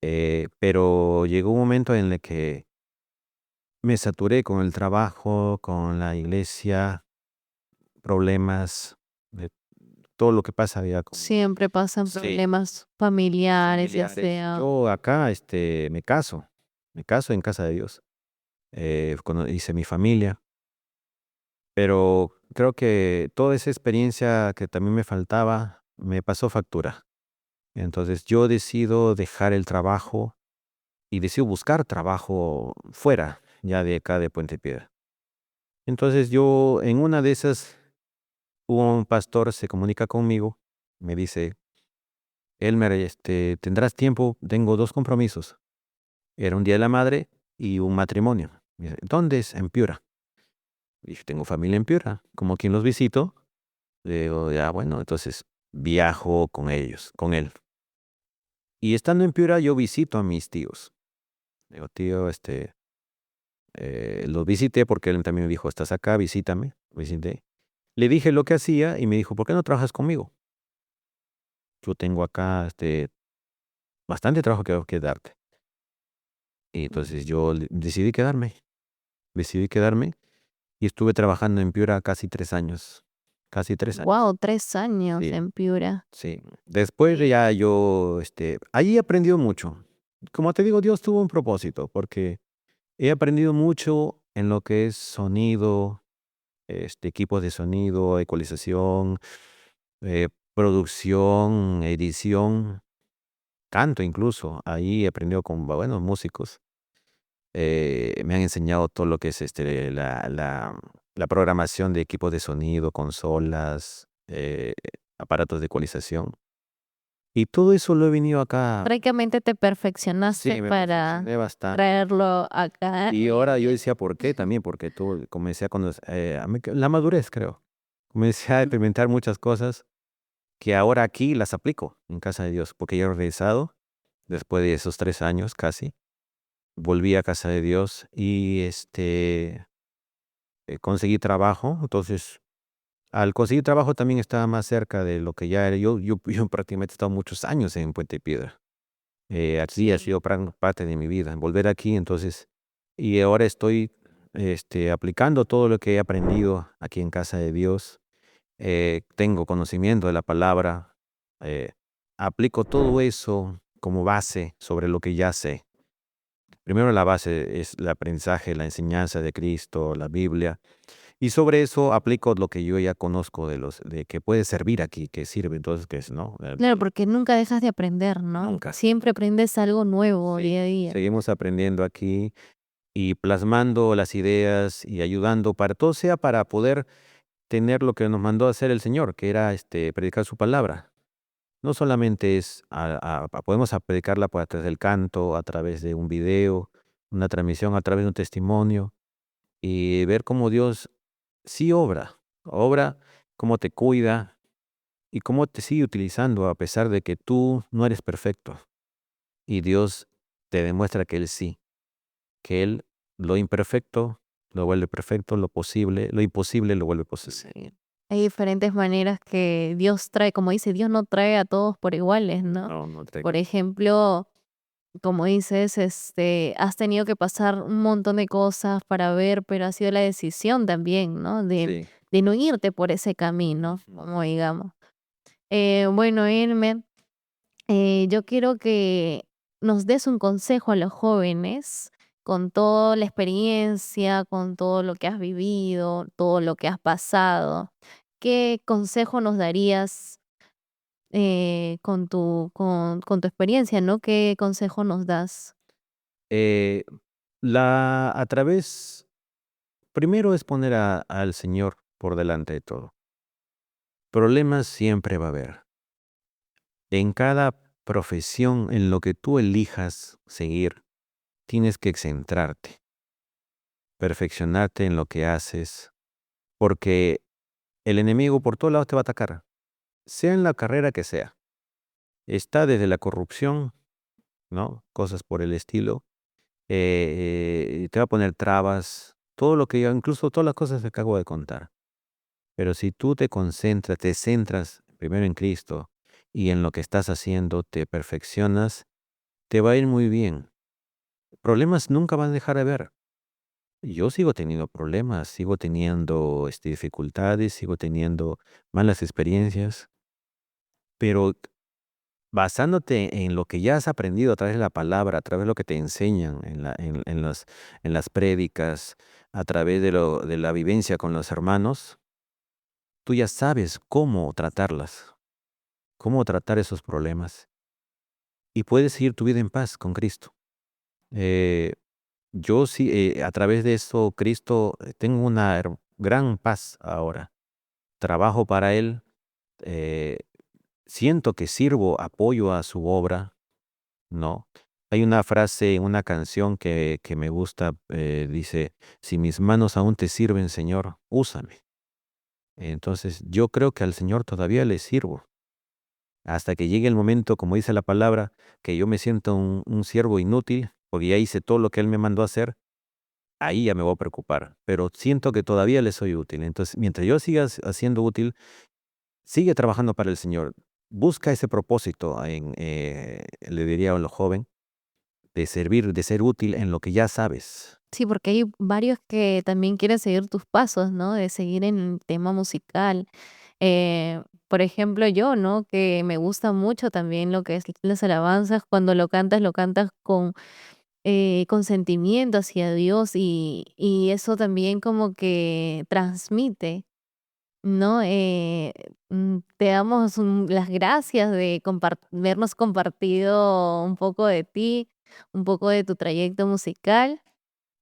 Pero llegó un momento en el que me saturé con el trabajo, con la iglesia, problemas, de todo lo que pasa allá con Siempre pasan sí, problemas familiares, ya familiares. sea. Yo acá me caso en casa de Dios. Hice mi familia, pero creo que toda esa experiencia que también me faltaba me pasó factura. Entonces yo decido dejar el trabajo y decido buscar trabajo fuera, ya de acá de Puente Piedra. Entonces yo en una de esas, un pastor se comunica conmigo, me dice, Elmer, ¿tendrás tiempo? Tengo dos compromisos. Era un día de la madre y un matrimonio. Me dice, ¿dónde es? En Piura. Y yo tengo familia en Piura. Como quien los visito, le digo, ya bueno, entonces viajo con ellos, con él. Y estando en Piura, yo visito a mis tíos. Digo, tío, los visité porque él también me dijo, estás acá, visítame. Visité. Le dije lo que hacía y me dijo, ¿por qué no trabajas conmigo? Yo tengo acá bastante trabajo que darte. Y entonces yo decidí quedarme y estuve trabajando en Piura casi 3 años, casi 3 años. Wow, 3 años Sí, en Piura. sí. Después Sí. ya yo, ahí he aprendido mucho. Como te digo, Dios tuvo un propósito porque he aprendido mucho en lo que es sonido, equipos de sonido, ecualización, eh, producción, edición, canto incluso. Ahí he aprendido con buenos músicos. Me han enseñado todo lo que es la programación de equipos de sonido, consolas, aparatos de ecualización. Y todo eso lo he venido acá. Prácticamente te perfeccionaste Sí, me para perfeccioné bastante. traerlo acá. Y ahora yo decía, ¿por qué? También porque comencé a conocer, la madurez, creo. Comencé a experimentar muchas cosas que ahora aquí las aplico en casa de Dios, porque ya he regresado después de esos 3 años casi. Volví a casa de Dios y conseguí trabajo. Entonces, al conseguir trabajo también estaba más cerca de lo que ya era. Yo prácticamente he estado muchos años en Puente Piedra. Aquí ha Sí. sido parte de mi vida. Volver aquí, entonces, y ahora estoy aplicando todo lo que he aprendido aquí en casa de Dios. Tengo conocimiento de la palabra. eh, Aplico todo eso como base sobre lo que ya sé. Primero la base es el aprendizaje, la enseñanza de Cristo, la Biblia. Y sobre eso aplico lo que yo ya conozco de que puede servir aquí, que sirve. Entonces, que es, ¿no? Claro, porque nunca dejas de aprender, ¿no? Nunca. Siempre aprendes algo nuevo Sí. día a día. Seguimos aprendiendo aquí y plasmando las ideas y ayudando para todo sea para poder tener lo que nos mandó a hacer el Señor, que era predicar su palabra. No solamente es, podemos predicarla a través del canto, a través de un video, una transmisión, a través de un testimonio y ver cómo Dios sí obra, cómo te cuida y cómo te sigue utilizando a pesar de que tú no eres perfecto. Y Dios te demuestra que Él sí, que Él, lo imperfecto, lo vuelve perfecto, lo imposible lo vuelve posible. Sí. Hay diferentes maneras que Dios trae, como dice, Dios no trae a todos por iguales, ¿no? No Por ejemplo, como dices, has tenido que pasar un montón de cosas para ver, pero ha sido la decisión también, ¿no? Sí. De no irte por ese camino, como digamos. Bueno, Elmer, yo quiero que nos des un consejo a los jóvenes con toda la experiencia, con todo lo que has vivido, todo lo que has pasado. ¿Qué consejo nos darías con tu experiencia, ¿no? ¿Qué consejo nos das? Eh, a través, primero es poner al Señor por delante de todo. Problemas siempre va a haber. En cada profesión, en lo que tú elijas seguir, tienes que centrarte, perfeccionarte en lo que haces, porque el enemigo por todos lados te va a atacar, sea en la carrera que sea. Está desde la corrupción, ¿no? Cosas por el estilo. Te va a poner trabas, todo lo que yo, incluso todas las cosas que acabo de contar. Pero si tú te centras primero en Cristo y en lo que estás haciendo, te perfeccionas, te va a ir muy bien. Problemas nunca van a dejar de haber. Yo sigo teniendo problemas, sigo teniendo dificultades, sigo teniendo malas experiencias, pero basándote en lo que ya has aprendido a través de la palabra, a través de lo que te enseñan en las prédicas, a través de la vivencia con los hermanos, tú ya sabes cómo tratarlas, cómo tratar esos problemas y puedes seguir tu vida en paz con Cristo. Eh, yo sí, a través de eso, Cristo, tengo una gran paz ahora. Trabajo para Él, eh, siento que sirvo, apoyo a su obra, ¿no? Hay una frase en una canción que me gusta, dice, si mis manos aún te sirven, Señor, úsame. Entonces, yo creo que al Señor todavía le sirvo, hasta que llegue el momento, como dice la palabra, que yo me siento un siervo inútil, porque ya hice todo lo que Él me mandó a hacer, ahí ya me voy a preocupar, pero siento que todavía le soy útil. Entonces, mientras yo siga siendo útil, sigue trabajando para el Señor. Busca ese propósito, le diría a lo joven, de servir, de ser útil en lo que ya sabes. Sí, porque hay varios que también quieren seguir tus pasos, ¿no? De seguir en el tema musical. Por ejemplo, yo, ¿no? Que me gusta mucho también lo que es las alabanzas. Cuando lo cantas con sentimiento hacia Dios y eso también como que transmite, ¿no? Te damos las gracias de habernos compartido un poco de ti, un poco de tu trayecto musical.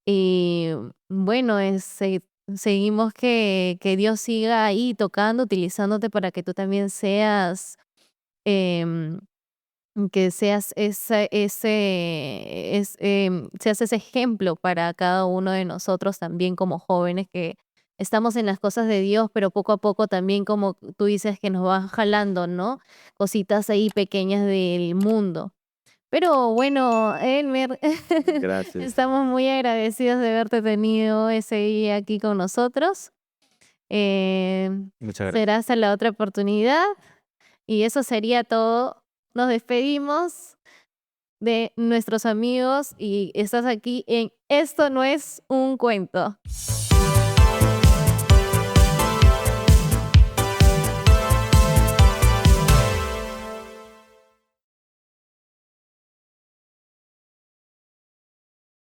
Y bueno, seguimos que Dios siga ahí tocando, utilizándote para que tú también seas, em, que seas seas ese ejemplo para cada uno de nosotros también como jóvenes que estamos en las cosas de Dios, pero poco a poco también, como tú dices, que nos van jalando, ¿no? Cositas ahí pequeñas del mundo. Pero bueno, Elmer, Gracias. estamos muy agradecidos de haberte tenido ese día aquí con nosotros. Eh, Muchas gracias. Será hasta la otra oportunidad. Y eso sería todo. Nos despedimos de nuestros amigos y estás aquí en Esto no es un cuento.